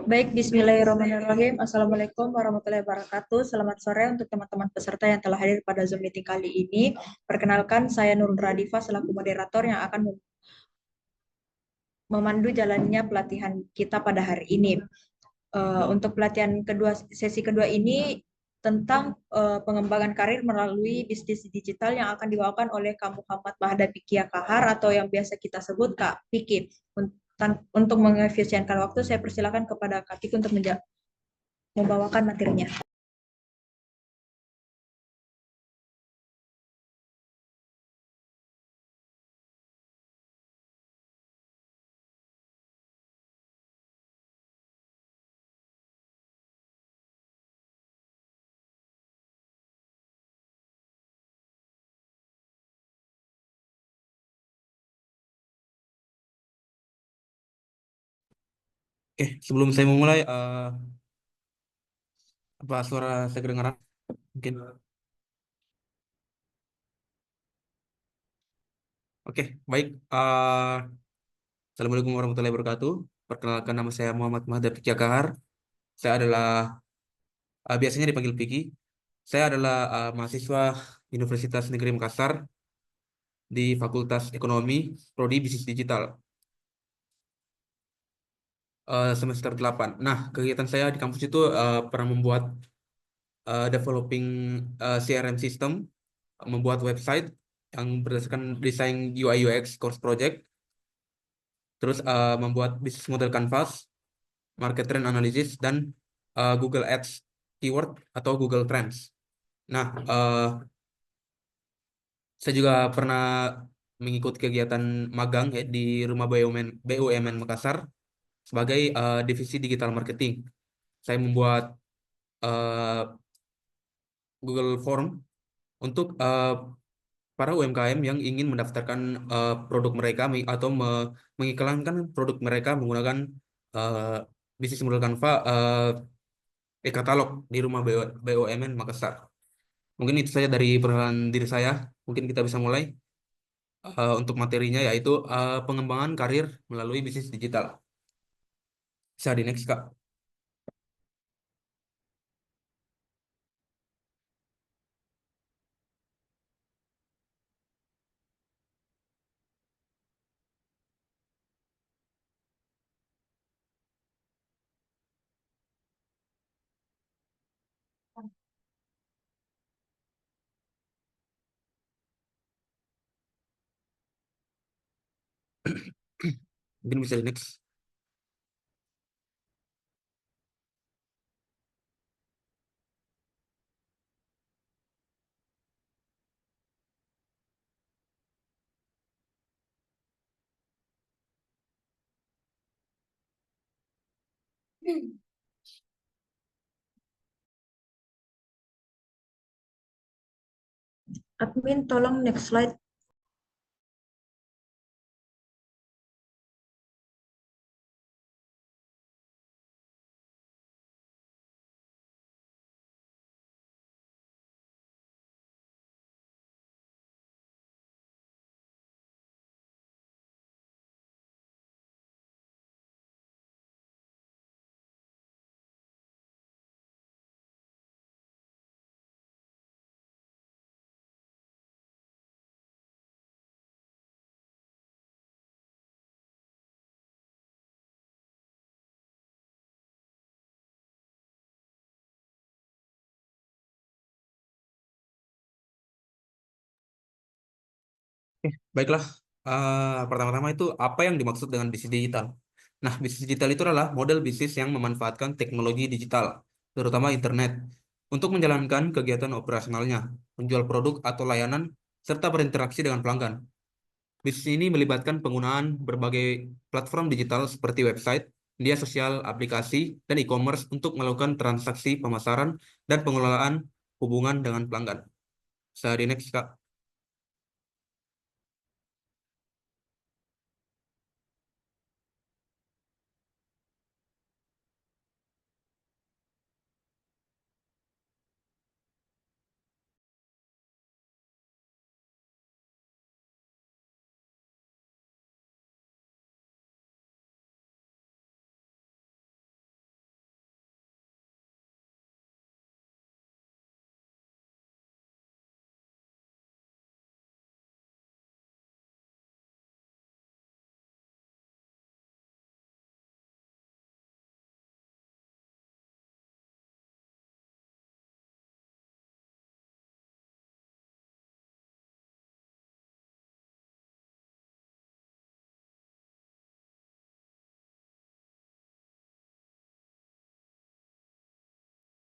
Baik, bismillahirrahmanirrahim. Assalamualaikum warahmatullahi wabarakatuh. Selamat sore untuk teman-teman peserta yang telah hadir pada Zoom meeting kali ini. Perkenalkan, saya Nurul Radifa selaku moderator yang akan memandu jalannya pelatihan kita pada hari ini. Untuk pelatihan kedua, sesi kedua ini tentang pengembangan karir melalui bisnis digital yang akan dibawakan oleh Kak Muhammad Mahda Pikia Kahar atau yang biasa kita sebut Kak Piki. Untuk mengefisienkan waktu, saya persilakan kepada Kak Piki untuk membawakan materinya. Oke, sebelum saya memulai, apa suara saya kedengaran? Mungkin. Oke, baik. Assalamualaikum warahmatullahi wabarakatuh. Perkenalkan, nama saya Muhammad Mahda Pikia Kahar. Saya adalah biasanya dipanggil Piki. Saya adalah mahasiswa Universitas Negeri Makassar di Fakultas Ekonomi, Prodi Bisnis Digital, semester 8. Nah, kegiatan saya di kampus itu pernah membuat developing CRM system, membuat website yang berdasarkan desain UI UX course project, terus membuat bisnis model canvas, market trend analysis, dan Google Ads keyword atau Google Trends. Nah, saya juga pernah mengikuti kegiatan magang ya di Rumah BUMN Makassar sebagai divisi digital marketing. Saya membuat eh, Google Form untuk para UMKM yang ingin mendaftarkan produk mereka atau mengiklankan produk mereka menggunakan eh, bisnis model Canva e-katalog di Rumah BUMN Makassar. Mungkin itu saja dari perkenalan diri saya. Mungkin kita bisa mulai untuk materinya, yaitu pengembangan karir melalui bisnis digital. Bisa di next, Kak. Mungkin bisa di next. Admin, tolong next slide. Baiklah, pertama-tama itu apa yang dimaksud dengan bisnis digital? Nah, bisnis digital itu adalah model bisnis yang memanfaatkan teknologi digital, terutama internet, untuk menjalankan kegiatan operasionalnya, menjual produk atau layanan, serta berinteraksi dengan pelanggan. Bisnis ini melibatkan penggunaan berbagai platform digital seperti website, media sosial, aplikasi, dan e-commerce untuk melakukan transaksi pemasaran dan pengelolaan hubungan dengan pelanggan. Saya di next, Kak.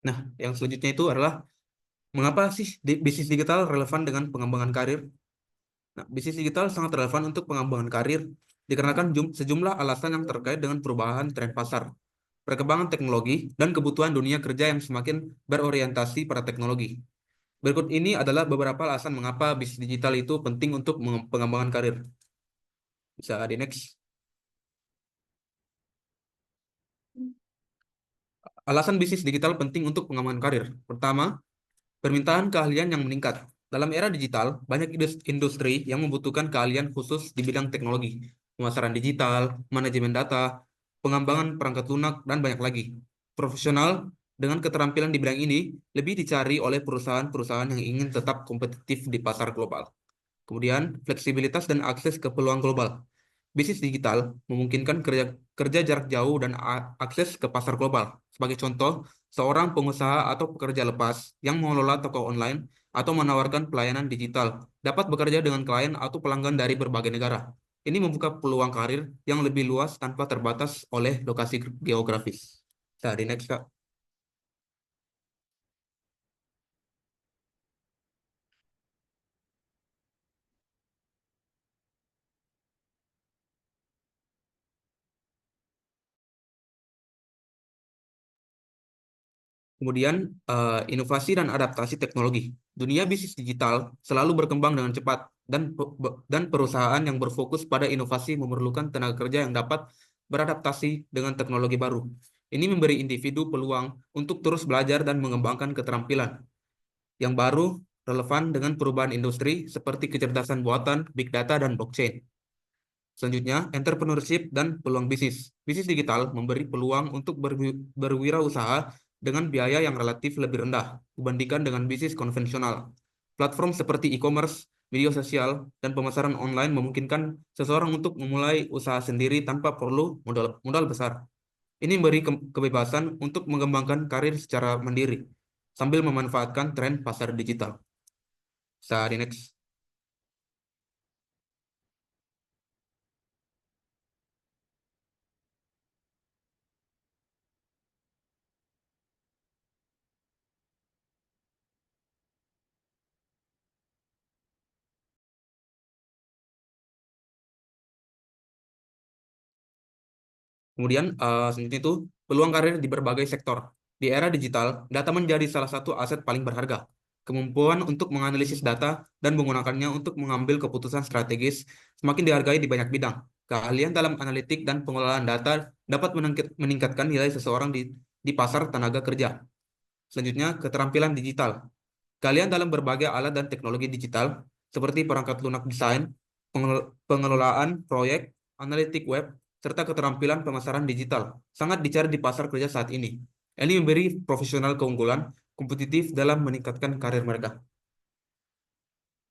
Nah, yang selanjutnya itu adalah mengapa sih bisnis digital relevan dengan pengembangan karir? Nah, bisnis digital sangat relevan untuk pengembangan karir dikarenakan sejumlah alasan yang terkait dengan perubahan tren pasar, perkembangan teknologi, dan kebutuhan dunia kerja yang semakin berorientasi pada teknologi. Berikut ini adalah beberapa alasan mengapa bisnis digital itu penting untuk pengembangan karir. Bisa di next. Alasan bisnis digital penting untuk pengembangan karir. Pertama, permintaan keahlian yang meningkat. Dalam era digital, banyak industri yang membutuhkan keahlian khusus di bidang teknologi, pemasaran digital, manajemen data, pengembangan perangkat lunak, dan banyak lagi. Profesional dengan keterampilan di bidang ini lebih dicari oleh perusahaan-perusahaan yang ingin tetap kompetitif di pasar global. Kemudian, fleksibilitas dan akses ke peluang global. Bisnis digital memungkinkan kerja, kerja jarak jauh dan akses ke pasar global. Sebagai contoh, seorang pengusaha atau pekerja lepas yang mengelola toko online atau menawarkan pelayanan digital dapat bekerja dengan klien atau pelanggan dari berbagai negara. Ini membuka peluang karir yang lebih luas tanpa terbatas oleh lokasi geografis. Nah, di next, Kak. Kemudian, inovasi dan adaptasi teknologi. Dunia bisnis digital selalu berkembang dengan cepat dan perusahaan yang berfokus pada inovasi memerlukan tenaga kerja yang dapat beradaptasi dengan teknologi baru. Ini memberi individu peluang untuk terus belajar dan mengembangkan keterampilan yang baru relevan dengan perubahan industri seperti kecerdasan buatan, big data, dan blockchain. Selanjutnya, entrepreneurship dan peluang bisnis. Bisnis digital memberi peluang untuk berwirausaha dengan biaya yang relatif lebih rendah dibandingkan dengan bisnis konvensional. Platform seperti e-commerce, media sosial, dan pemasaran online memungkinkan seseorang untuk memulai usaha sendiri tanpa perlu modal besar. Ini memberi kebebasan untuk mengembangkan karir secara mandiri sambil memanfaatkan tren pasar digital. Saat next. Kemudian selanjutnya itu peluang karir di berbagai sektor. Di era digital, data menjadi salah satu aset paling berharga. Kemampuan untuk menganalisis data dan menggunakannya untuk mengambil keputusan strategis semakin dihargai di banyak bidang. Keahlian dalam analitik dan pengelolaan data dapat meningkatkan nilai seseorang di pasar tenaga kerja. Selanjutnya, keterampilan digital. Keahlian dalam berbagai alat dan teknologi digital, seperti perangkat lunak desain, pengelolaan proyek, analitik web, serta keterampilan pemasaran digital, sangat dicari di pasar kerja saat ini. Ini memberi profesional keunggulan kompetitif dalam meningkatkan karir mereka.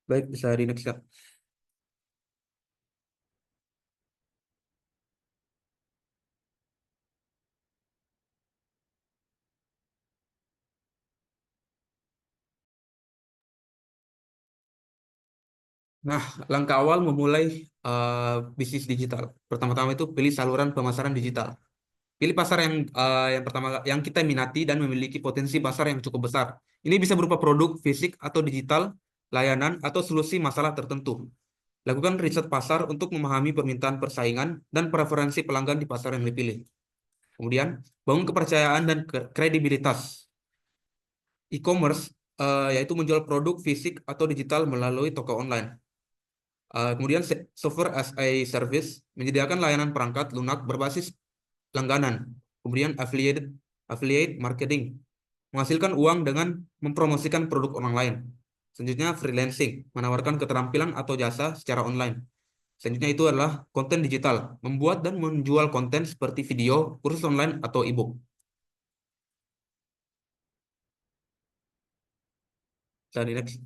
Baik, bisa di next, Kak. Nah, langkah awal memulai bisnis digital. Pertama-tama itu pilih saluran pemasaran digital. Pilih pasar yang pertama yang kita minati dan memiliki potensi pasar yang cukup besar. Ini bisa berupa produk fisik atau digital, layanan atau solusi masalah tertentu. Lakukan riset pasar untuk memahami permintaan persaingan dan preferensi pelanggan di pasar yang dipilih. Kemudian, bangun kepercayaan dan kredibilitas. E-commerce yaitu menjual produk fisik atau digital melalui toko online. Kemudian software as a service menyediakan layanan perangkat lunak berbasis langganan. Kemudian affiliate marketing menghasilkan uang dengan mempromosikan produk orang lain. Selanjutnya freelancing menawarkan keterampilan atau jasa secara online. Selanjutnya itu adalah konten digital, membuat dan menjual konten seperti video, kursus online atau e-book. Jadi next.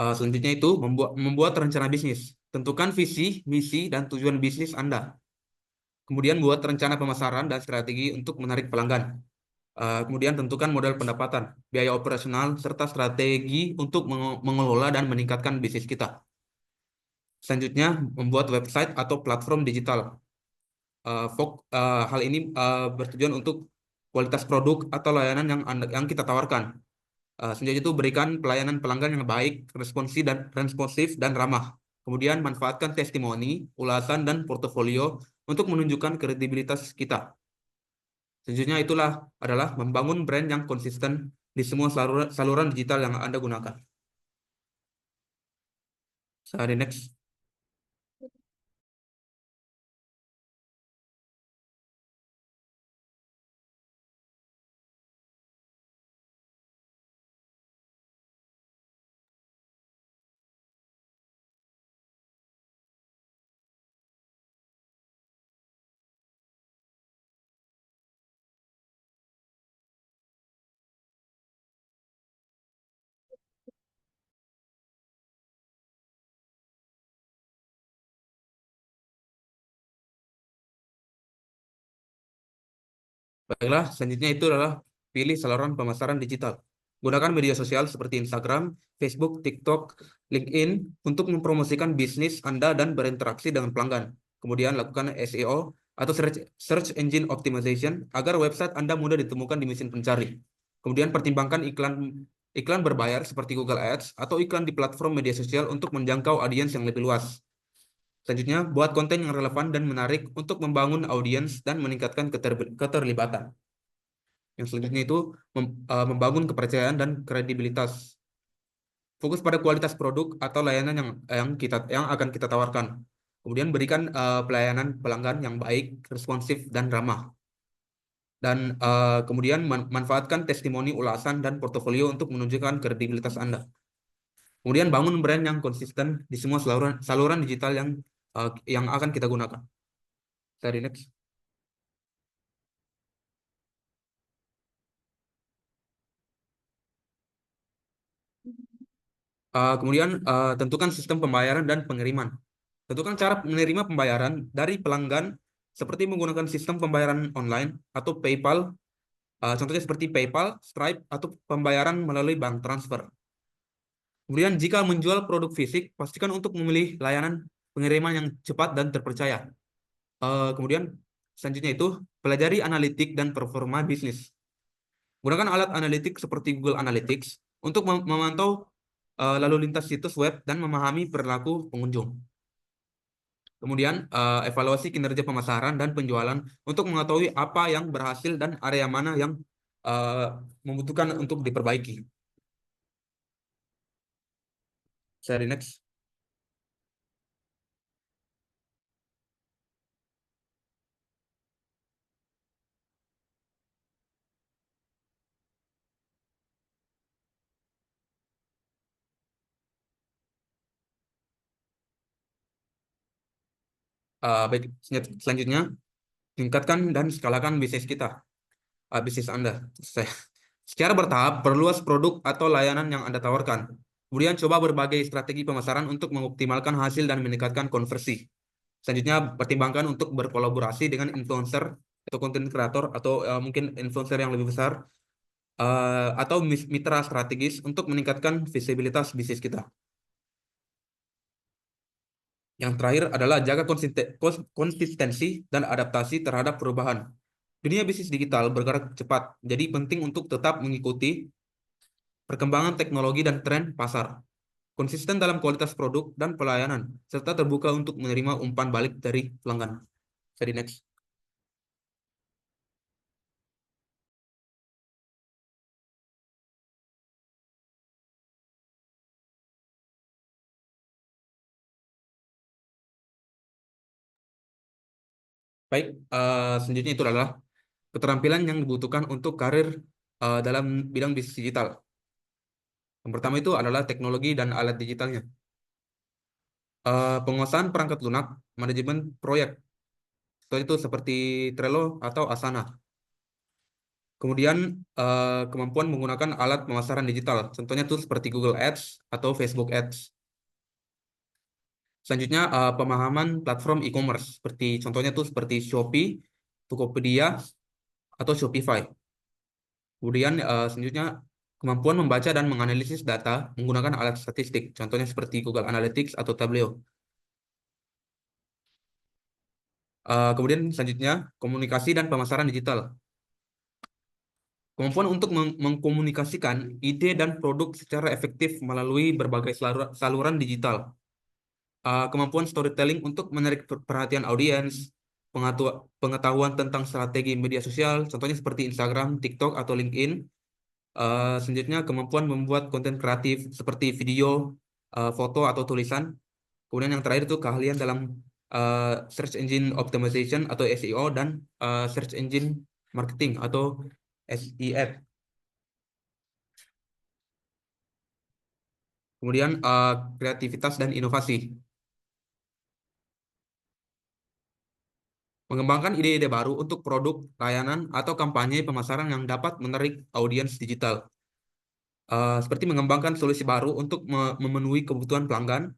Selanjutnya itu membuat rencana bisnis. Tentukan visi, misi, dan tujuan bisnis Anda. Kemudian buat rencana pemasaran dan strategi untuk menarik pelanggan. Kemudian tentukan model pendapatan, biaya operasional, serta strategi untuk mengelola dan meningkatkan bisnis kita. Selanjutnya, membuat website atau platform digital. Hal ini bertujuan untuk kualitas produk atau layanan yang kita tawarkan. Selanjutnya itu berikan pelayanan pelanggan yang baik, responsif dan ramah. Kemudian manfaatkan testimoni, ulasan, dan portofolio untuk menunjukkan kredibilitas kita. Selanjutnya adalah membangun brand yang konsisten di semua saluran digital yang Anda gunakan. Sorry, next. Baiklah, selanjutnya itu adalah pilih saluran pemasaran digital. Gunakan media sosial seperti Instagram, Facebook, TikTok, LinkedIn untuk mempromosikan bisnis Anda dan berinteraksi dengan pelanggan. Kemudian lakukan SEO atau Search Engine Optimization agar website Anda mudah ditemukan di mesin pencari. Kemudian pertimbangkan iklan berbayar seperti Google Ads atau iklan di platform media sosial untuk menjangkau audiens yang lebih luas. Selanjutnya, buat konten yang relevan dan menarik untuk membangun audiens dan meningkatkan keterlibatan. Yang selanjutnya itu membangun kepercayaan dan kredibilitas. Fokus pada kualitas produk atau layanan yang akan kita tawarkan. Kemudian berikan pelayanan pelanggan yang baik, responsif, dan ramah. Dan kemudian manfaatkan testimoni, ulasan, dan portofolio untuk menunjukkan kredibilitas Anda. Kemudian bangun brand yang konsisten di semua saluran digital yang akan kita gunakan. Dari next. Kemudian tentukan sistem pembayaran dan pengiriman. Tentukan cara menerima pembayaran dari pelanggan seperti menggunakan sistem pembayaran online atau PayPal, contohnya seperti PayPal, Stripe, atau pembayaran melalui bank transfer. Kemudian jika menjual produk fisik, pastikan untuk memilih layanan pengiriman yang cepat dan terpercaya. Kemudian selanjutnya itu pelajari analitik dan performa bisnis. Gunakan alat analitik seperti Google Analytics untuk memantau lalu lintas situs web dan memahami perilaku pengunjung. Kemudian evaluasi kinerja pemasaran dan penjualan untuk mengetahui apa yang berhasil dan area mana yang membutuhkan untuk diperbaiki. Seri next. Baik, selanjutnya tingkatkan dan skalakan bisnis kita, bisnis Anda. Secara bertahap, perluas produk atau layanan yang Anda tawarkan. Kemudian coba berbagai strategi pemasaran untuk mengoptimalkan hasil dan meningkatkan konversi. Selanjutnya, pertimbangkan untuk berkolaborasi dengan influencer atau content creator atau mungkin influencer yang lebih besar atau mitra strategis untuk meningkatkan visibilitas bisnis kita. Yang terakhir adalah jaga konsistensi dan adaptasi terhadap perubahan. Dunia bisnis digital bergerak cepat, jadi penting untuk tetap mengikuti perkembangan teknologi dan tren pasar. Konsisten dalam kualitas produk dan pelayanan, serta terbuka untuk menerima umpan balik dari pelanggan. Jadi next. Baik, selanjutnya itu adalah keterampilan yang dibutuhkan untuk karir dalam bidang bisnis digital. Yang pertama itu adalah teknologi dan alat digitalnya. Penguasaan perangkat lunak, manajemen proyek, itu seperti Trello atau Asana. Kemudian kemampuan menggunakan alat pemasaran digital, contohnya tuh seperti Google Ads atau Facebook Ads. Selanjutnya pemahaman platform e-commerce seperti contohnya tuh seperti Shopee, Tokopedia atau Shopify. Kemudian selanjutnya kemampuan membaca dan menganalisis data menggunakan alat statistik, contohnya seperti Google Analytics atau Tableau. Kemudian selanjutnya komunikasi dan pemasaran digital. Kemampuan untuk mengkomunikasikan ide dan produk secara efektif melalui berbagai saluran digital. Kemampuan storytelling untuk menarik perhatian audiens, pengetahuan tentang strategi media sosial, contohnya seperti Instagram, TikTok, atau LinkedIn. Selanjutnya, kemampuan membuat konten kreatif seperti video, foto, atau tulisan. Kemudian yang terakhir itu keahlian dalam search engine optimization atau SEO dan search engine marketing atau SEM. Kemudian kreativitas dan inovasi. Mengembangkan ide-ide baru untuk produk, layanan, atau kampanye pemasaran yang dapat menarik audiens digital. Seperti mengembangkan solusi baru untuk memenuhi kebutuhan pelanggan,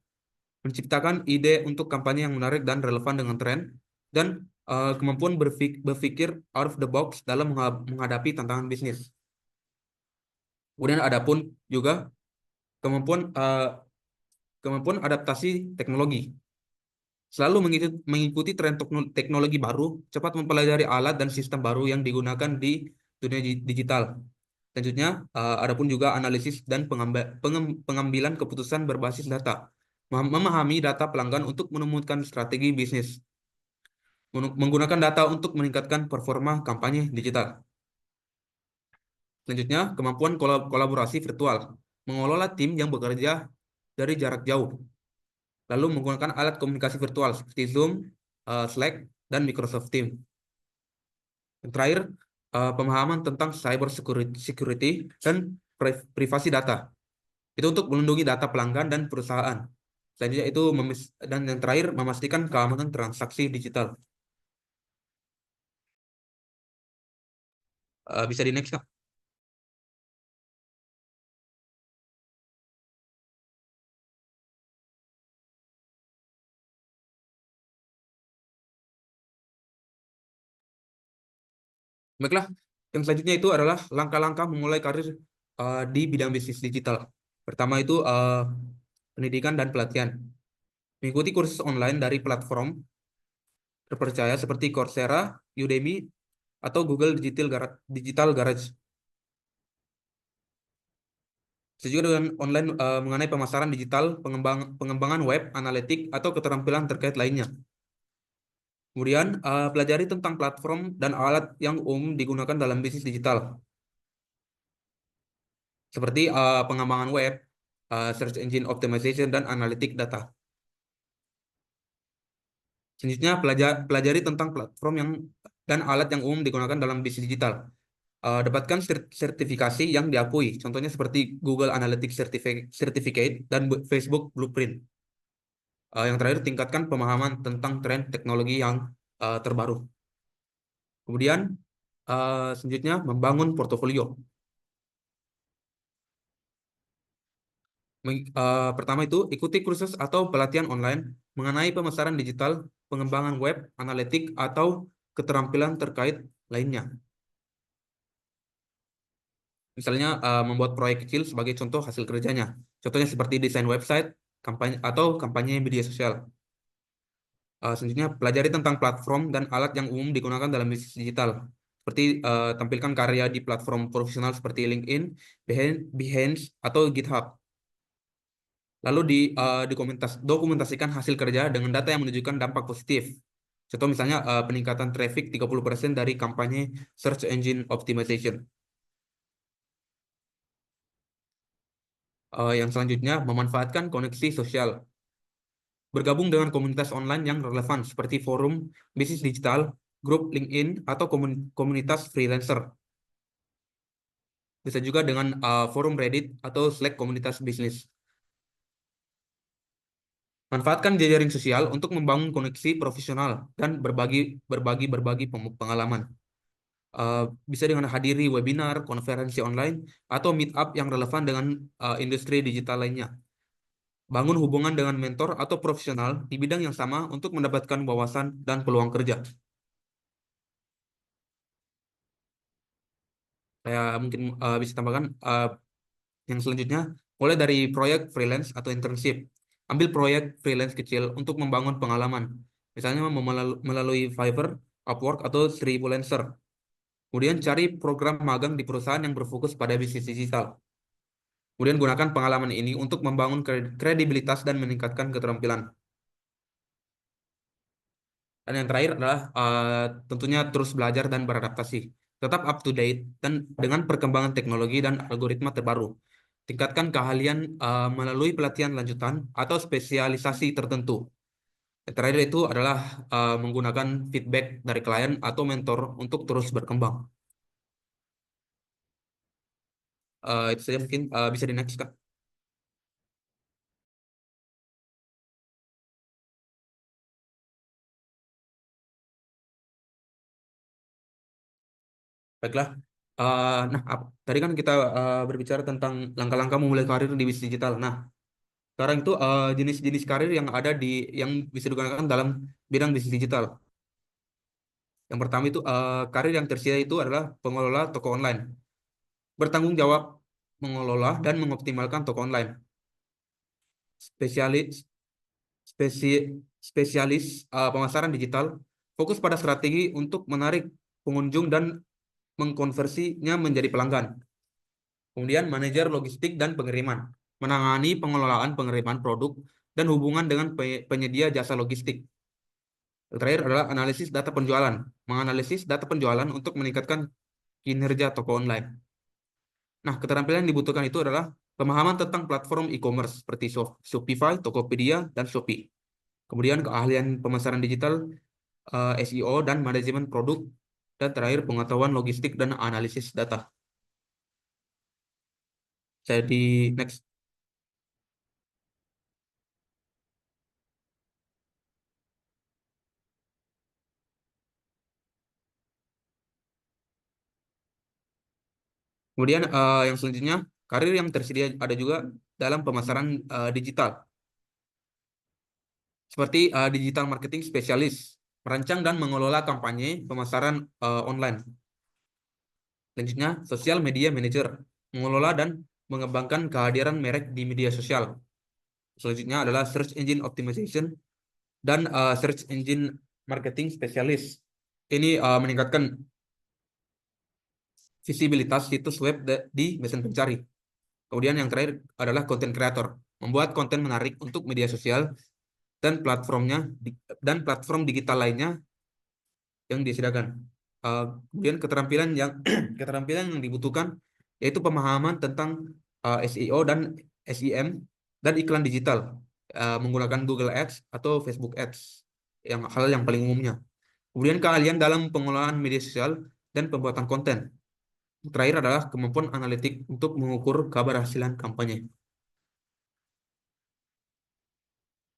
menciptakan ide untuk kampanye yang menarik dan relevan dengan tren, dan kemampuan berpikir out of the box dalam menghadapi tantangan bisnis. Kemudian ada pun juga kemampuan kemampuan adaptasi teknologi. Selalu mengikuti tren teknologi baru, cepat mempelajari alat dan sistem baru yang digunakan di dunia digital. Selanjutnya, ada pun juga analisis dan pengambilan keputusan berbasis data. Memahami data pelanggan untuk menemukan strategi bisnis. Menggunakan data untuk meningkatkan performa kampanye digital. Selanjutnya, kemampuan kolaborasi virtual. Mengelola tim yang bekerja dari jarak jauh. Lalu menggunakan alat komunikasi virtual seperti Zoom, Slack, dan Microsoft Teams. Yang terakhir, pemahaman tentang cyber security dan privasi data. Itu untuk melindungi data pelanggan dan perusahaan. Selanjutnya itu dan yang terakhir memastikan keamanan transaksi digital. Bisa di next, Kak. Baiklah, yang selanjutnya itu adalah langkah-langkah memulai karir di bidang bisnis digital. Pertama itu pendidikan dan pelatihan. Mengikuti kursus online dari platform terpercaya seperti Coursera, Udemy, atau Google Digital Garage. Juga dengan online mengenai pemasaran digital, pengembangan web, analitik, atau keterampilan terkait lainnya. Kemudian, pelajari tentang platform dan alat yang umum digunakan dalam bisnis digital, seperti pengembangan web, search engine optimization, dan analitik data. Selanjutnya, pelajari tentang platform dan alat yang umum digunakan dalam bisnis digital. Dapatkan sertifikasi yang diakui, contohnya seperti Google Analytics Certificate dan Facebook Blueprint. Yang terakhir, tingkatkan pemahaman tentang tren teknologi yang terbaru. Kemudian, selanjutnya, membangun portofolio. Pertama itu, ikuti kursus atau pelatihan online mengenai pemasaran digital, pengembangan web, analitik, atau keterampilan terkait lainnya. Misalnya, membuat proyek kecil sebagai contoh hasil kerjanya. Contohnya seperti desain website, kampanye atau kampanye media sosial. Selanjutnya, pelajari tentang platform dan alat yang umum digunakan dalam bisnis digital. Seperti tampilkan karya di platform profesional seperti LinkedIn, Behance, atau GitHub. Lalu dokumentasikan hasil kerja dengan data yang menunjukkan dampak positif. Contoh misalnya peningkatan traffic 30% dari kampanye search engine optimization. Yang selanjutnya, memanfaatkan koneksi sosial. Bergabung dengan komunitas online yang relevan seperti forum, bisnis digital, grup LinkedIn, atau komunitas freelancer. Bisa juga dengan forum Reddit atau Slack komunitas bisnis. Manfaatkan jejaring sosial untuk membangun koneksi profesional dan berbagi pengalaman. Bisa dengan hadiri webinar, konferensi online, atau meetup yang relevan dengan industri digital lainnya. bangun hubungan dengan mentor atau profesional di bidang yang sama untuk mendapatkan wawasan dan peluang kerja. Saya mungkin bisa tambahkan yang selanjutnya, mulai dari proyek freelance atau internship. Ambil proyek freelance kecil untuk membangun pengalaman. Misalnya melalui Fiverr, Upwork, atau Freelancer. Kemudian cari program magang di perusahaan yang berfokus pada bisnis digital. Kemudian gunakan pengalaman ini untuk membangun kredibilitas dan meningkatkan keterampilan. Dan yang terakhir adalah tentunya terus belajar dan beradaptasi. Tetap up to date dan dengan perkembangan teknologi dan algoritma terbaru. Tingkatkan keahlian melalui pelatihan lanjutan atau spesialisasi tertentu. Yang terakhir itu adalah menggunakan feedback dari klien atau mentor untuk terus berkembang. Itu saja mungkin bisa di next, Kak. Baiklah. Tadi kan kita berbicara tentang langkah-langkah memulai karir di bisnis digital. Nah, sekarang itu jenis-jenis karir yang ada yang bisa digunakan dalam bidang bisnis digital. Yang pertama itu karir yang tersedia itu adalah pengelola toko online. Bertanggung jawab mengelola dan mengoptimalkan toko online. Spesialis spesialis pemasaran digital fokus pada strategi untuk menarik pengunjung dan mengkonversinya menjadi pelanggan. Kemudian manajer logistik dan pengiriman, menangani pengelolaan pengiriman produk dan hubungan dengan penyedia jasa logistik. Yang terakhir adalah analisis data penjualan, menganalisis data penjualan untuk meningkatkan kinerja toko online. Nah, keterampilan yang dibutuhkan itu adalah pemahaman tentang platform e-commerce seperti Shopify, Tokopedia, dan Shopee. Kemudian keahlian pemasaran digital, SEO, dan manajemen produk. Dan terakhir pengetahuan logistik dan analisis data. Jadi next. Kemudian yang selanjutnya, karir yang tersedia ada juga dalam pemasaran digital. Seperti digital marketing spesialis, merancang dan mengelola kampanye pemasaran online. Selanjutnya, social media manager, mengelola dan mengembangkan kehadiran merek di media sosial. Selanjutnya adalah search engine optimization dan search engine marketing spesialis. Ini meningkatkan visibilitas situs web di mesin pencari. Kemudian yang terakhir adalah content creator, membuat konten menarik untuk media sosial dan dan platform digital lainnya yang disediakan. Kemudian keterampilan yang dibutuhkan yaitu pemahaman tentang SEO dan SEM dan iklan digital menggunakan Google Ads atau Facebook Ads, yang hal yang paling umumnya. Kemudian keahlian dalam pengelolaan media sosial dan pembuatan konten. Terakhir adalah kemampuan analitik untuk mengukur keberhasilan kampanye.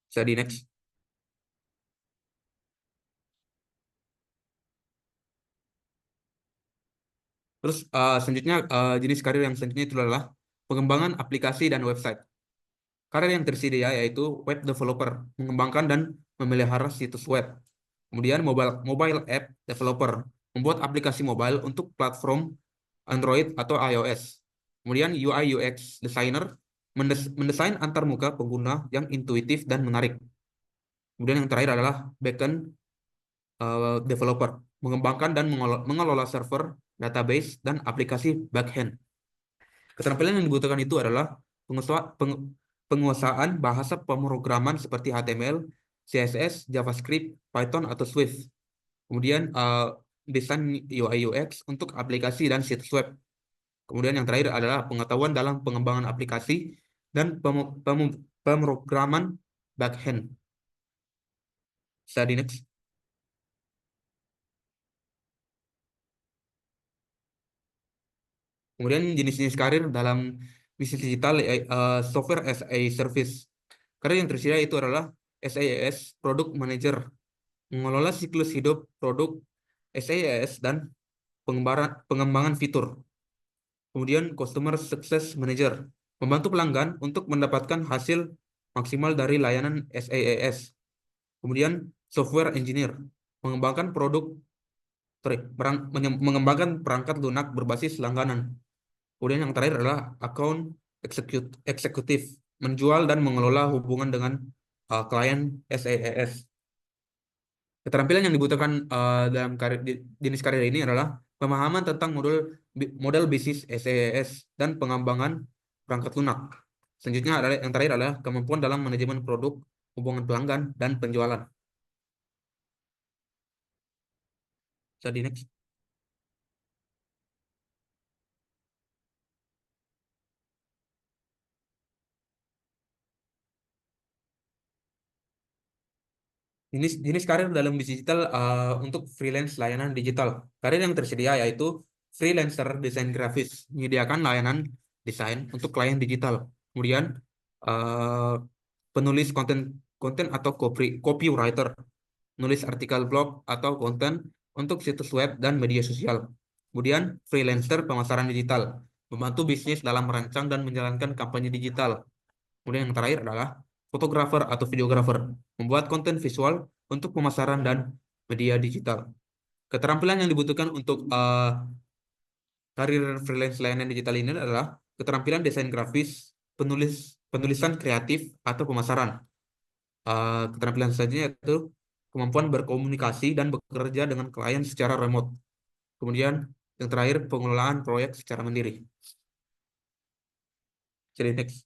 Jadi next. Terus selanjutnya jenis karir yang selanjutnya itu adalah pengembangan aplikasi dan website. Karir yang tersedia yaitu web developer, mengembangkan dan memelihara situs web. Kemudian mobile app developer, membuat aplikasi mobile untuk platform Android atau iOS. Kemudian UI UX designer, mendesain antarmuka pengguna yang intuitif dan menarik. Kemudian yang terakhir adalah backend developer, mengembangkan dan mengelola server, database, dan aplikasi backend. Keterampilan yang dibutuhkan itu adalah penguasaan bahasa pemrograman seperti HTML, CSS, JavaScript, Python, atau Swift. Kemudian desain UI UX untuk aplikasi dan situs web. Kemudian yang terakhir adalah pengetahuan dalam pengembangan aplikasi dan pemrograman backend. Study next. Kemudian jenis-jenis karir dalam bisnis digital software as a service. Karir yang tersedia itu adalah SaaS, Product Manager, mengelola siklus hidup produk SaaS dan pengembangan fitur. Kemudian Customer Success Manager, membantu pelanggan untuk mendapatkan hasil maksimal dari layanan SaaS. Kemudian software engineer, mengembangkan mengembangkan perangkat lunak berbasis langganan. Kemudian yang terakhir adalah account eksekutif, menjual dan mengelola hubungan dengan klien SaaS. Keterampilan yang dibutuhkan dalam jenis karir ini adalah pemahaman tentang model bisnis SaaS dan pengembangan perangkat lunak. Selanjutnya adalah yang terakhir adalah kemampuan dalam manajemen produk, hubungan pelanggan, dan penjualan. Jadi next. Jenis karir dalam bisnis digital untuk freelance layanan digital. Karir yang tersedia yaitu freelancer desain grafis, menyediakan layanan desain untuk klien digital. Kemudian uh, penulis konten konten atau copywriter, nulis artikel blog atau konten untuk situs web dan media sosial. Kemudian freelancer pemasaran digital, membantu bisnis dalam merancang dan menjalankan kampanye digital. Kemudian yang terakhir adalah fotografer atau videografer, membuat konten visual untuk pemasaran dan media digital. Keterampilan yang dibutuhkan untuk karir freelance layanan digital ini adalah keterampilan desain grafis, penulisan kreatif atau pemasaran. Keterampilan selanjutnya yaitu kemampuan berkomunikasi dan bekerja dengan klien secara remote. Kemudian yang terakhir pengelolaan proyek secara mandiri. Jadi next.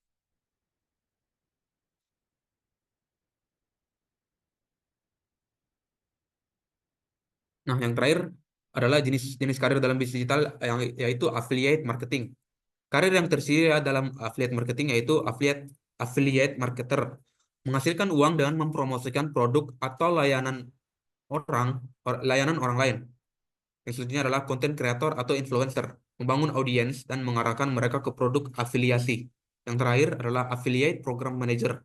Nah, yang terakhir adalah jenis karir dalam bisnis digital yang yaitu affiliate marketing. Karir yang tersedia dalam affiliate marketing yaitu affiliate marketer, menghasilkan uang dengan mempromosikan produk atau layanan orang lain. Yang selanjutnya adalah content creator atau influencer, membangun audiens dan mengarahkan mereka ke produk afiliasi. Yang terakhir adalah affiliate program manager.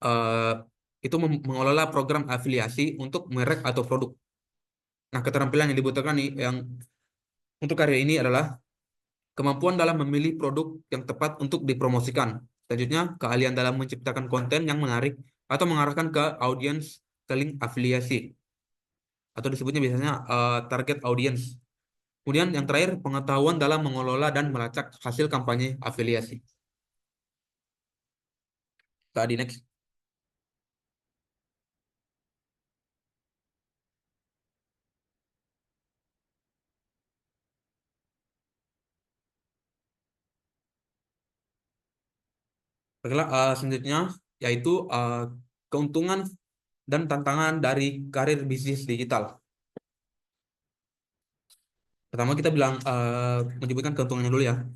Eh, itu mengelola program afiliasi untuk merek atau produk. Nah, keterampilan yang dibutuhkan nih yang untuk karir ini adalah kemampuan dalam memilih produk yang tepat untuk dipromosikan. Selanjutnya, keahlian dalam menciptakan konten yang menarik atau mengarahkan ke audiens ke link afiliasi atau disebutnya biasanya target audience. Kemudian yang terakhir, pengetahuan dalam mengelola dan melacak hasil kampanye afiliasi. Tadi next. Baiklah, selanjutnya yaitu keuntungan dan tantangan dari karir bisnis digital. Pertama kita bilang menyebutkan keuntungannya dulu ya.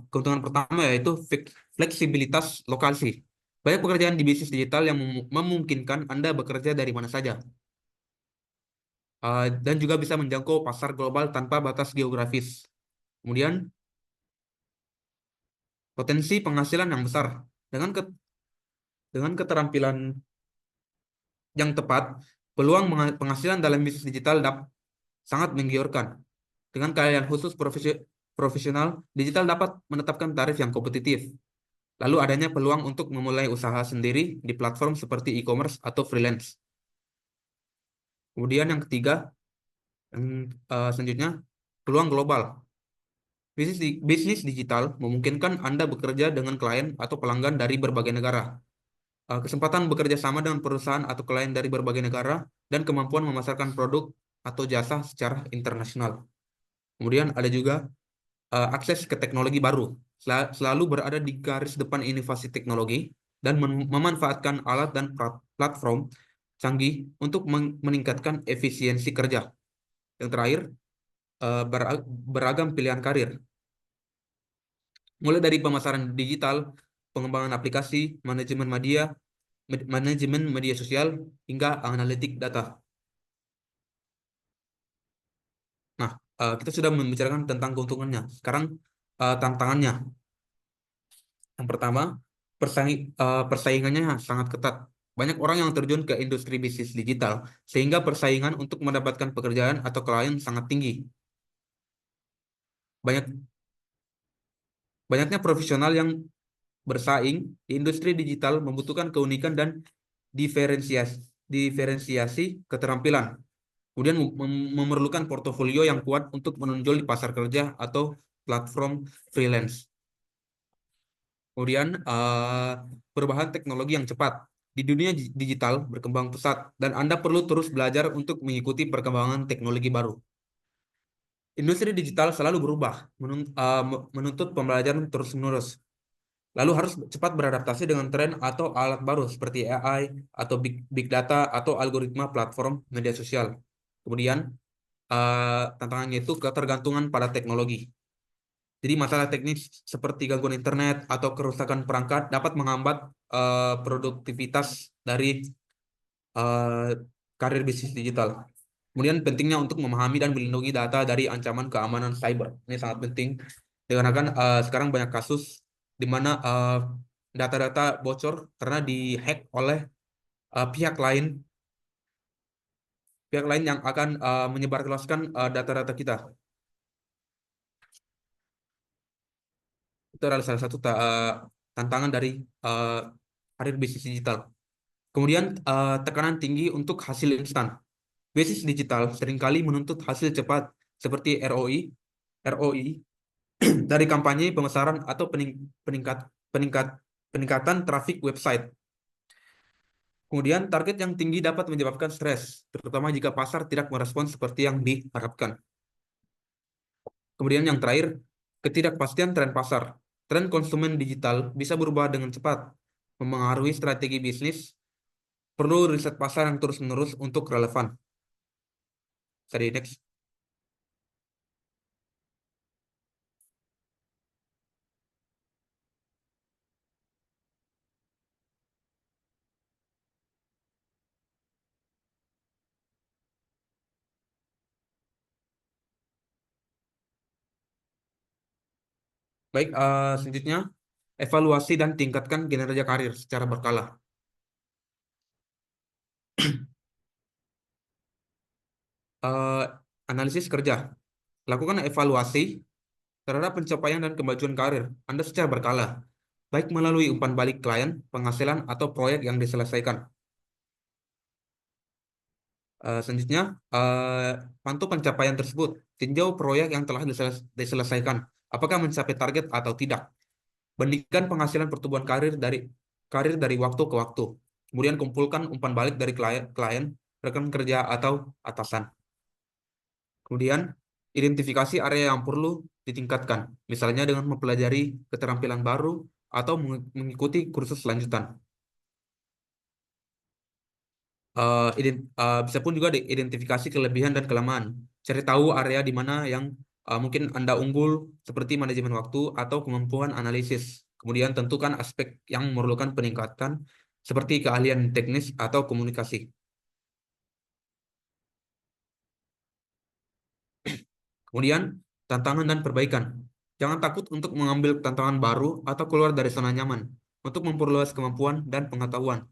Keuntungan pertama yaitu fleksibilitas lokasi. Banyak pekerjaan di bisnis digital yang memungkinkan Anda bekerja dari mana saja. Dan juga bisa menjangkau pasar global tanpa batas geografis. Kemudian potensi penghasilan yang besar. Dengan keterampilan yang tepat, peluang penghasilan dalam bisnis digital sangat menggiurkan. Dengan keahlian khusus profesional, digital dapat menetapkan tarif yang kompetitif. Lalu adanya peluang untuk memulai usaha sendiri di platform seperti e-commerce atau freelance. Kemudian yang ketiga, selanjutnya, peluang global. Bisnis digital memungkinkan Anda bekerja dengan klien atau pelanggan dari berbagai negara. Kesempatan bekerja sama dengan perusahaan atau klien dari berbagai negara, dan kemampuan memasarkan produk atau jasa secara internasional. Kemudian ada juga akses ke teknologi baru, selalu berada di garis depan inovasi teknologi, dan memanfaatkan alat dan platform canggih untuk meningkatkan efisiensi kerja. Yang terakhir, beragam pilihan karir, mulai dari pemasaran digital, pengembangan aplikasi, manajemen media sosial, hingga analitik data. Nah, kita sudah membicarakan tentang keuntungannya. Sekarang tantangannya. Yang pertama, persaingannya sangat ketat. Banyak orang yang terjun ke industri bisnis digital, sehingga persaingan untuk mendapatkan pekerjaan atau klien sangat tinggi. Banyak Banyaknya profesional yang bersaing di industri digital membutuhkan keunikan dan diferensiasi keterampilan. Kemudian memerlukan portofolio yang kuat untuk menonjol di pasar kerja atau platform freelance. Kemudian perubahan teknologi yang cepat. Di dunia digital berkembang pesat dan Anda perlu terus belajar untuk mengikuti perkembangan teknologi baru. Industri digital selalu berubah, menuntut pembelajaran terus-menerus. Lalu harus cepat beradaptasi dengan tren atau alat baru seperti AI atau big data atau algoritma platform media sosial. Kemudian tantangannya itu ketergantungan pada teknologi. Jadi masalah teknis seperti gangguan internet atau kerusakan perangkat dapat menghambat produktivitas dari eh, karir bisnis digital. Kemudian pentingnya untuk memahami dan melindungi data dari ancaman keamanan cyber. Ini sangat penting dikarenakan sekarang banyak kasus di mana data-data bocor karena dihack oleh eh, pihak lain pihak lain yang akan menyebarluaskan data-data kita. Itu adalah salah satu tantangan dari eh, karir bisnis digital. Kemudian tekanan tinggi untuk hasil instan. Bisnis digital seringkali menuntut hasil cepat seperti ROI dari kampanye, pemasaran, atau peningkat, peningkat, peningkatan trafik website. Kemudian target yang tinggi dapat menyebabkan stres, terutama jika pasar tidak merespon seperti yang diharapkan. Kemudian yang terakhir, ketidakpastian tren pasar. Tren konsumen digital bisa berubah dengan cepat, memengaruhi strategi bisnis, perlu riset pasar yang terus-menerus untuk relevan. Sorry, next. Baik, selanjutnya, evaluasi dan tingkatkan kinerja karir secara berkala. Eh, Analisis kerja. Lakukan evaluasi terhadap pencapaian dan kemajuan karir Anda secara berkala, baik melalui umpan balik klien, penghasilan, atau proyek yang diselesaikan. Selanjutnya, pantau pencapaian tersebut. Tinjau proyek yang telah diselesaikan, apakah mencapai target atau tidak. Bandingkan penghasilan pertumbuhan karir dari waktu ke waktu. Kemudian kumpulkan umpan balik dari klien, rekan kerja, atau atasan. Kemudian, identifikasi area yang perlu ditingkatkan, misalnya dengan mempelajari keterampilan baru atau mengikuti kursus lanjutan. Bisa pun juga diidentifikasi kelebihan dan kelemahan. Cari tahu area di mana yang mungkin Anda unggul, seperti manajemen waktu atau kemampuan analisis. Kemudian tentukan aspek yang memerlukan peningkatan, seperti keahlian teknis atau komunikasi. Kemudian, tantangan dan perbaikan. Jangan takut untuk mengambil tantangan baru atau keluar dari zona nyaman untuk memperluas kemampuan dan pengetahuan.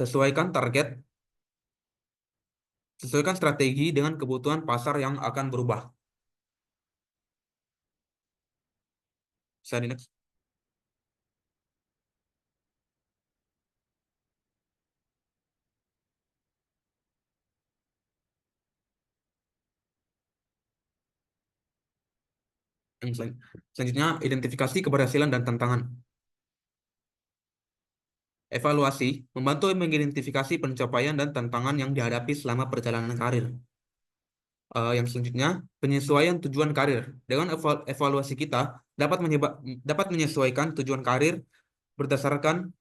Sesuaikan target, sesuaikan strategi dengan kebutuhan pasar yang akan berubah. Bisa di next. Selanjutnya, identifikasi keberhasilan dan tantangan. Evaluasi membantu mengidentifikasi pencapaian dan tantangan yang dihadapi selama perjalanan karir. Yang selanjutnya, penyesuaian tujuan karir. Dengan evaluasi kita dapat menyesuaikan tujuan karir berdasarkan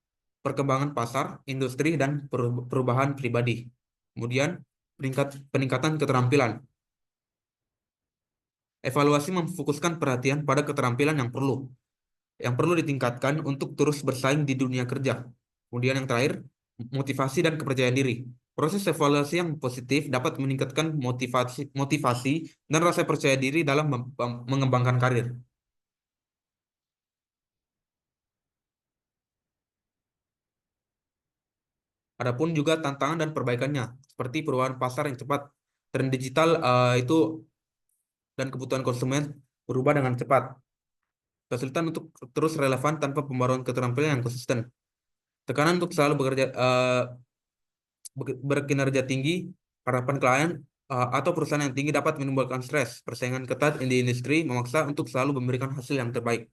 perkembangan pasar, industri, dan perubahan pribadi. Kemudian, peningkatan keterampilan. Evaluasi memfokuskan perhatian pada keterampilan yang perlu ditingkatkan untuk terus bersaing di dunia kerja. Kemudian yang terakhir, motivasi dan kepercayaan diri. Proses evaluasi yang positif dapat meningkatkan motivasi dan rasa percaya diri dalam mengembangkan karir. Adapun juga tantangan dan perbaikannya, seperti perubahan pasar yang cepat, tren digital itu dan kebutuhan konsumen berubah dengan cepat. kesulitan untuk terus relevan tanpa pembaruan keterampilan yang konsisten. Tekanan untuk selalu berkinerja tinggi, harapan klien atau perusahaan yang tinggi dapat menimbulkan stres. Persaingan ketat di industri memaksa untuk selalu memberikan hasil yang terbaik.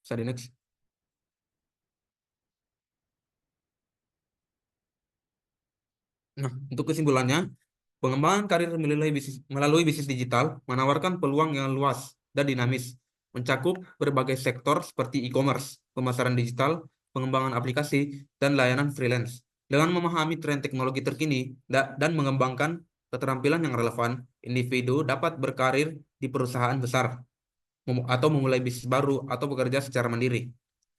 Bisa di next. Nah, untuk kesimpulannya, pengembangan karir melalui bisnis digital menawarkan peluang yang luas dan dinamis, mencakup berbagai sektor seperti e-commerce, pemasaran digital, pengembangan aplikasi, dan layanan freelance. Dengan memahami tren teknologi terkini dan mengembangkan keterampilan yang relevan, individu dapat berkarir di perusahaan besar atau memulai bisnis baru atau bekerja secara mandiri.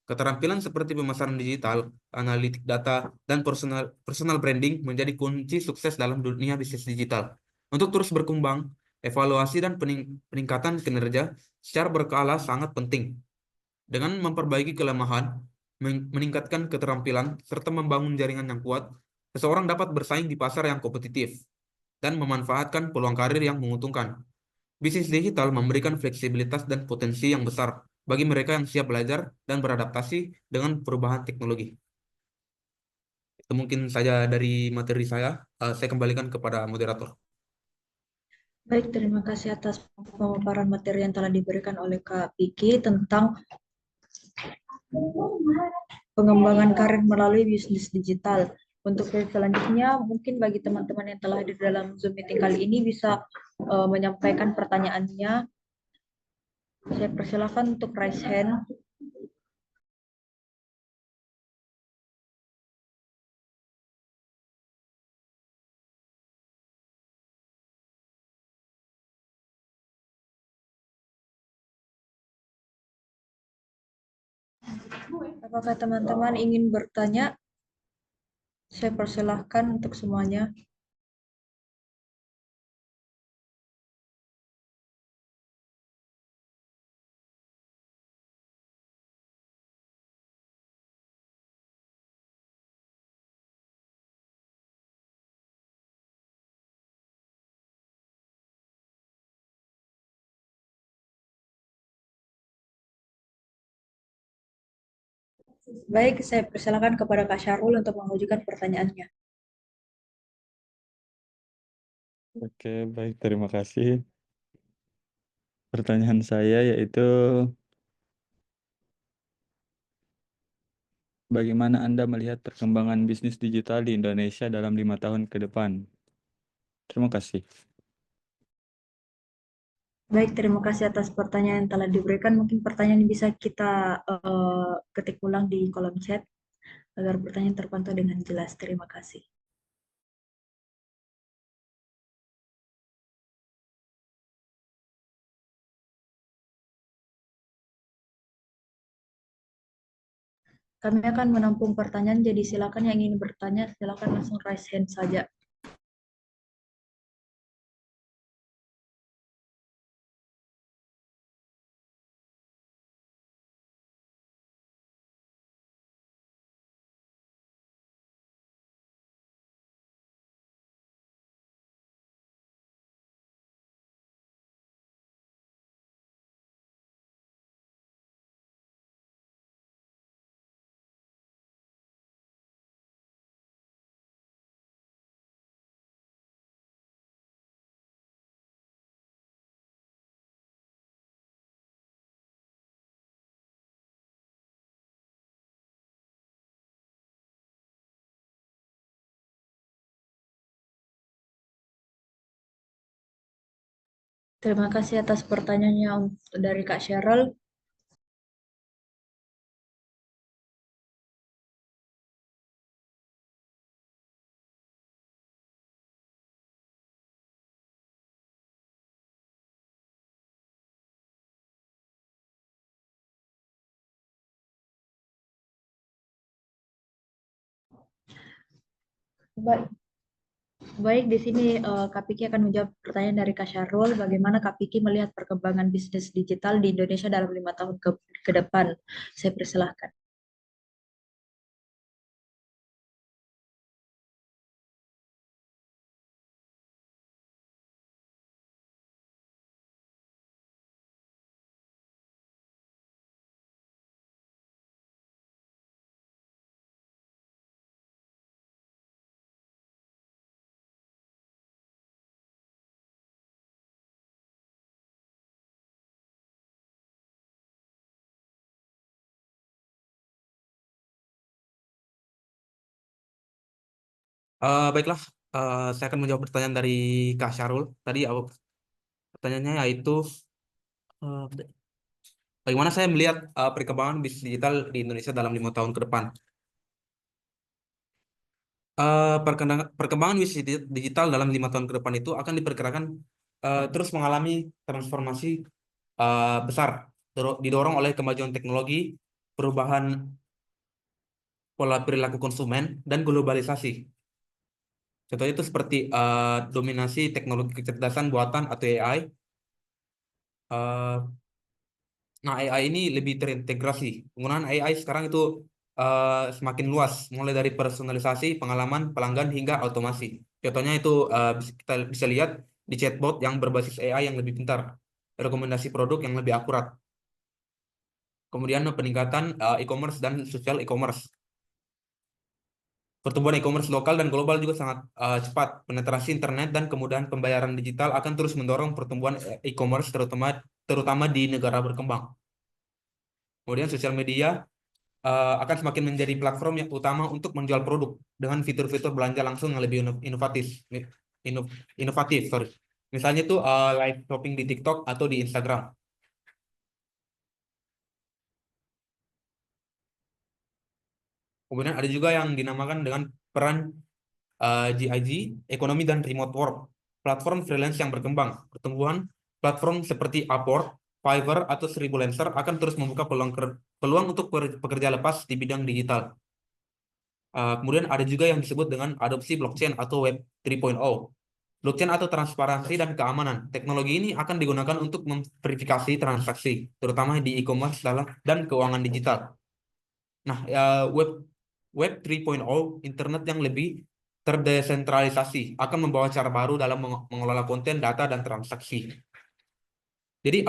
Keterampilan seperti pemasaran digital, analitik data, dan personal branding menjadi kunci sukses dalam dunia bisnis digital. Untuk terus berkembang, evaluasi dan peningkatan kinerja secara berkala sangat penting. Dengan memperbaiki kelemahan, meningkatkan keterampilan, serta membangun jaringan yang kuat, seseorang dapat bersaing di pasar yang kompetitif dan memanfaatkan peluang karir yang menguntungkan. Bisnis digital memberikan fleksibilitas dan potensi yang besar bagi mereka yang siap belajar dan beradaptasi dengan perubahan teknologi. Itu mungkin saja dari materi saya. Saya kembalikan kepada moderator. Baik, terima kasih atas pemaparan materi yang telah diberikan oleh Kak Piki tentang pengembangan karir melalui bisnis digital. Untuk selanjutnya, mungkin bagi teman-teman yang telah hadir dalam Zoom meeting kali ini bisa menyampaikan pertanyaannya. Saya persilakan untuk raise hand. Apakah teman-teman ingin bertanya? Saya persilahkan untuk semuanya. Baik, saya persilakan kepada Kak Syarul untuk mengajukan pertanyaannya. Oke, baik. Terima kasih. Pertanyaan saya yaitu, bagaimana Anda melihat perkembangan bisnis digital di Indonesia dalam 5 tahun ke depan? Terima kasih. Baik, terima kasih atas pertanyaan yang telah diberikan. Mungkin pertanyaan ini bisa kita ketik ulang di kolom chat agar pertanyaan terpantau dengan jelas. Terima kasih. Kami akan menampung pertanyaan, jadi silakan yang ingin bertanya, silakan langsung raise hand saja. Terima kasih atas pertanyaannya dari Kak Cheryl. Baik, baik di sini Kak Piki akan menjawab pertanyaan dari Kak Syarul. Bagaimana Kak Piki melihat perkembangan bisnis digital di Indonesia dalam 5 tahun ke depan? Saya persilahkan. Baiklah, saya akan menjawab pertanyaan dari Kak Syarul. Tadi pertanyaannya yaitu eh, bagaimana saya melihat perkembangan bisnis digital di Indonesia dalam 5 tahun ke depan. Perkembangan bisnis digital dalam 5 tahun ke depan itu akan diperkirakan terus mengalami transformasi besar, didorong oleh kemajuan teknologi, perubahan pola perilaku konsumen, dan globalisasi. Contohnya itu seperti dominasi teknologi kecerdasan buatan atau AI. Eh, nah, AI ini lebih terintegrasi. Penggunaan AI sekarang itu semakin luas, mulai dari personalisasi, pengalaman pelanggan hingga otomasi. Contohnya itu kita bisa lihat di chatbot yang berbasis AI yang lebih pintar, rekomendasi produk yang lebih akurat. Kemudian peningkatan e-commerce dan social e-commerce. Pertumbuhan e-commerce lokal dan global juga sangat cepat. Penetrasi internet dan kemudahan pembayaran digital akan terus mendorong pertumbuhan e-commerce terutama di negara berkembang. Kemudian sosial media akan semakin menjadi platform yang utama untuk menjual produk dengan fitur-fitur belanja langsung yang lebih inovatif, sorry. Misalnya itu live shopping di TikTok atau di Instagram. Kemudian ada juga yang dinamakan dengan peran GIG, ekonomi dan remote work, platform freelance yang berkembang. Pertumbuhan platform seperti Upwork, Fiverr, atau Freelancer akan terus membuka peluang untuk pekerja lepas di bidang digital. Kemudian ada juga yang disebut dengan adopsi blockchain atau Web 3.0. Blockchain atau transparansi dan keamanan. Teknologi ini akan digunakan untuk memverifikasi transaksi, terutama di e-commerce dan keuangan digital. Nah, Web 3.0, internet yang lebih terdesentralisasi, akan membawa cara baru dalam mengelola konten, data, dan transaksi. Jadi,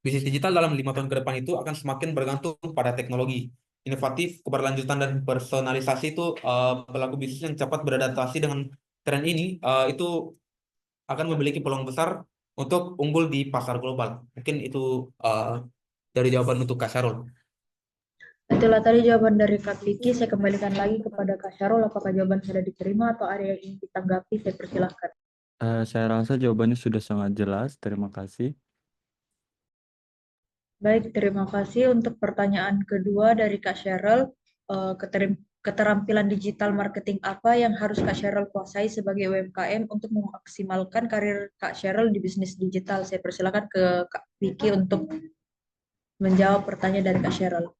bisnis digital dalam 5 tahun ke depan itu akan semakin bergantung pada teknologi inovatif, keberlanjutan, dan personalisasi. Itu pelaku bisnis yang cepat beradaptasi dengan tren ini itu akan memiliki peluang besar untuk unggul di pasar global. Mungkin itu dari jawaban untuk Kak Syarul. Itulah tadi jawaban dari Kak Vicky. Saya kembalikan lagi kepada Kak Syarul. Apakah jawaban sudah diterima atau ada yang ingin ditanggapi? Saya persilahkan. Saya rasa jawabannya sudah sangat jelas. Terima kasih. Baik, terima kasih untuk pertanyaan kedua dari Kak Cheryl. Keterampilan digital marketing apa yang harus Kak Cheryl kuasai sebagai UMKM untuk memaksimalkan karir Kak Cheryl di bisnis digital? Saya persilakan ke Kak Vicky untuk menjawab pertanyaan dari Kak Cheryl.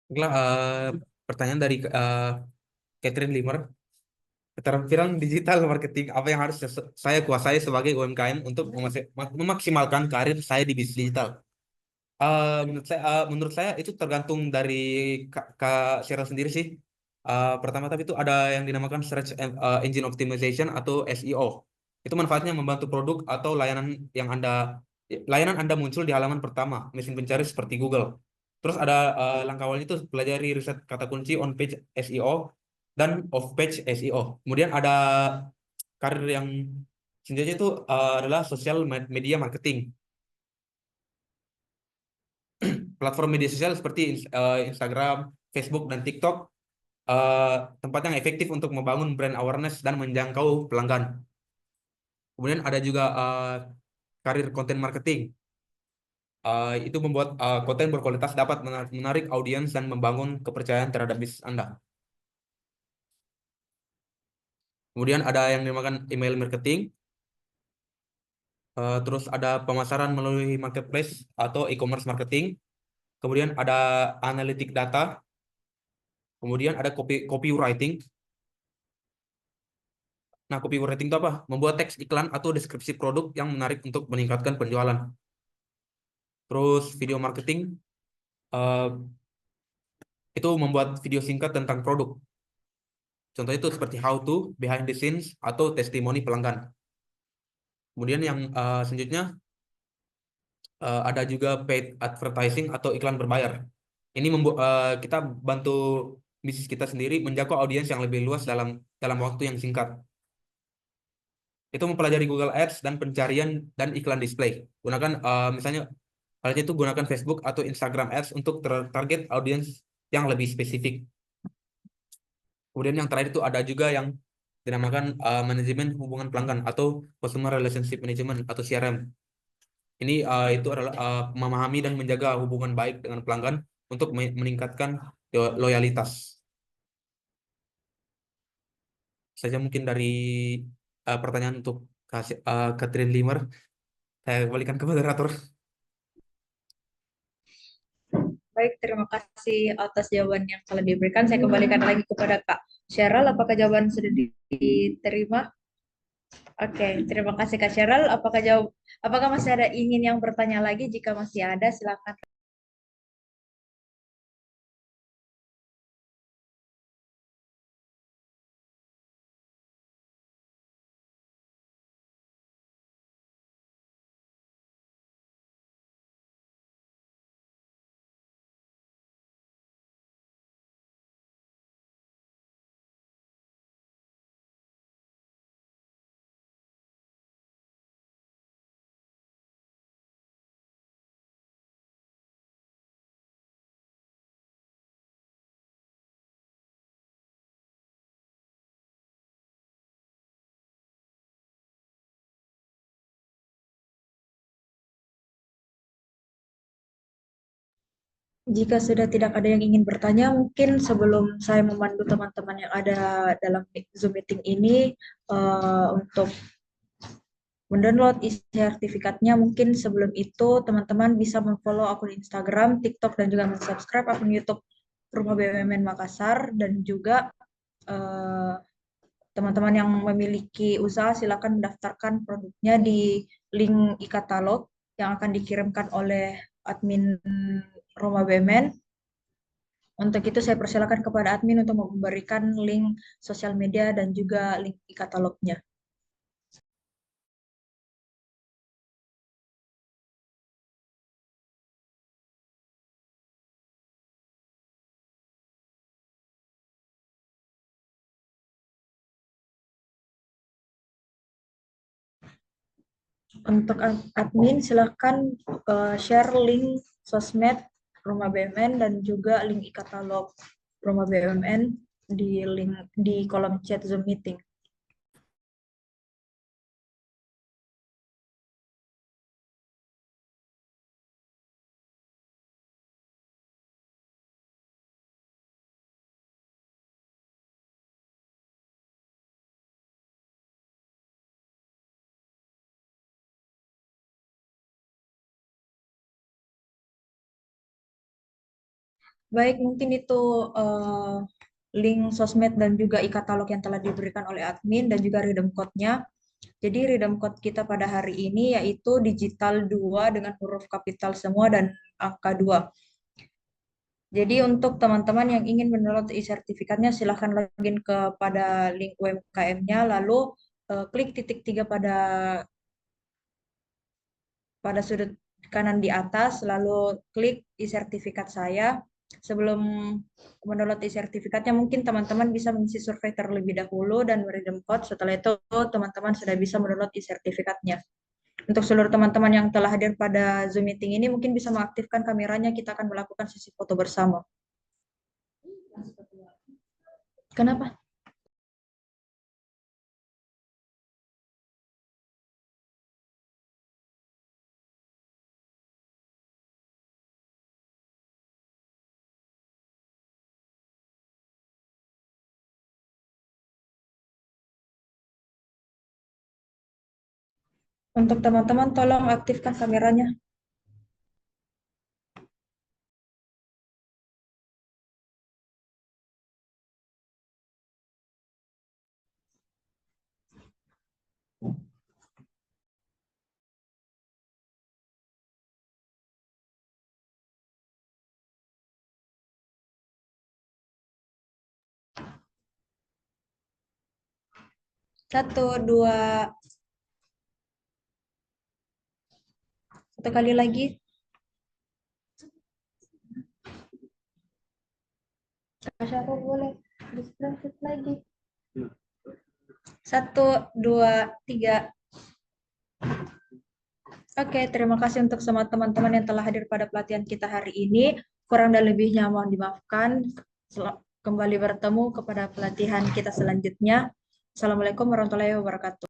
Baiklah, pertanyaan dari Catherine Limer. Keterampilan digital marketing apa yang harus saya kuasai sebagai UMKM untuk memaksimalkan karir saya di bisnis digital? Menurut saya itu tergantung dari Kak Sheryl sendiri sih. Pertama tapi itu ada yang dinamakan search engine optimization atau SEO. Itu manfaatnya membantu produk atau layanan Anda muncul di halaman pertama mesin pencari seperti Google. Terus ada langkah awalnya itu pelajari riset kata kunci on page SEO dan off page SEO. Kemudian ada karir yang selanjutnya itu adalah social media marketing. Platform media sosial seperti Instagram, Facebook, dan TikTok tempat yang efektif untuk membangun brand awareness dan menjangkau pelanggan. Kemudian ada juga karir content marketing. Itu membuat konten berkualitas dapat menarik audiens dan membangun kepercayaan terhadap bisnis Anda. Kemudian ada yang dinamakan email marketing. Terus ada pemasaran melalui marketplace atau e-commerce marketing. Kemudian ada analitik data. Kemudian ada copywriting. Nah, copywriting itu apa? Membuat teks iklan atau deskripsi produk yang menarik untuk meningkatkan penjualan. Terus video marketing eh, itu membuat video singkat tentang produk. Contohnya itu seperti how to, behind the scenes, atau testimoni pelanggan. Kemudian yang selanjutnya ada juga paid advertising atau iklan berbayar. Ini membuat kita bantu bisnis kita sendiri menjangkau audiens yang lebih luas dalam waktu yang singkat. itu mempelajari Google Ads dan pencarian dan iklan display. Gunakan misalnya halnya itu gunakan Facebook atau Instagram Ads untuk target audiens yang lebih spesifik. Kemudian yang terakhir itu ada juga yang dinamakan manajemen hubungan pelanggan atau Customer Relationship Management atau CRM. Ini itu adalah memahami dan menjaga hubungan baik dengan pelanggan untuk meningkatkan loyalitas. Saja mungkin dari pertanyaan untuk Catherine Limer. Saya kembalikan ke moderator. Baik, terima kasih atas jawaban yang telah diberikan. Saya kembalikan lagi kepada Kak Cheryl. Apakah jawaban sudah diterima? Oke, terima kasih Kak Cheryl. Apakah masih ada ingin yang bertanya lagi? Jika masih ada, silakan. Jika sudah tidak ada yang ingin bertanya, mungkin sebelum saya memandu teman-teman yang ada dalam Zoom meeting ini untuk mendownload sertifikatnya, mungkin sebelum itu teman-teman bisa memfollow akun Instagram, TikTok, dan juga mensubscribe akun YouTube Rumah BUMN Makassar, dan juga eh, teman-teman yang memiliki usaha silakan mendaftarkan produknya di link e-katalog yang akan dikirimkan oleh admin Rumah BUMN. Untuk itu saya persilakan kepada admin untuk memberikan link sosial media dan juga link e-katalognya. Untuk admin silakan share link sosmed Rumah BUMN dan juga link e-katalog Rumah BUMN di kolom chat Zoom meeting. Baik, mungkin itu link sosmed dan juga e-katalog yang telah diberikan oleh admin dan juga redeem code-nya. Jadi redeem code kita pada hari ini yaitu digital 2 dengan huruf kapital semua dan angka 2. Jadi untuk teman-teman yang ingin mendownload e-sertifikatnya silahkan login kepada link UMKM-nya lalu klik titik 3 pada sudut kanan di atas lalu klik e-sertifikat saya. Sebelum mendownload e-sertifikatnya mungkin teman-teman bisa mengisi survei terlebih dahulu dan redeem code. Setelah itu teman-teman sudah bisa mendownload e-sertifikatnya. Untuk seluruh teman-teman yang telah hadir pada Zoom meeting ini mungkin bisa mengaktifkan kameranya, kita akan melakukan sesi foto bersama. Kenapa? Untuk teman-teman tolong aktifkan kameranya. Satu, dua, satu kali lagi. Kak Syarul boleh dilanjut lagi. 1, 2, 3. Oke, terima kasih untuk semua teman-teman yang telah hadir pada pelatihan kita hari ini. Kurang dan lebihnya mohon dimaafkan. Kembali bertemu kepada pelatihan kita selanjutnya. Assalamualaikum warahmatullahi wabarakatuh.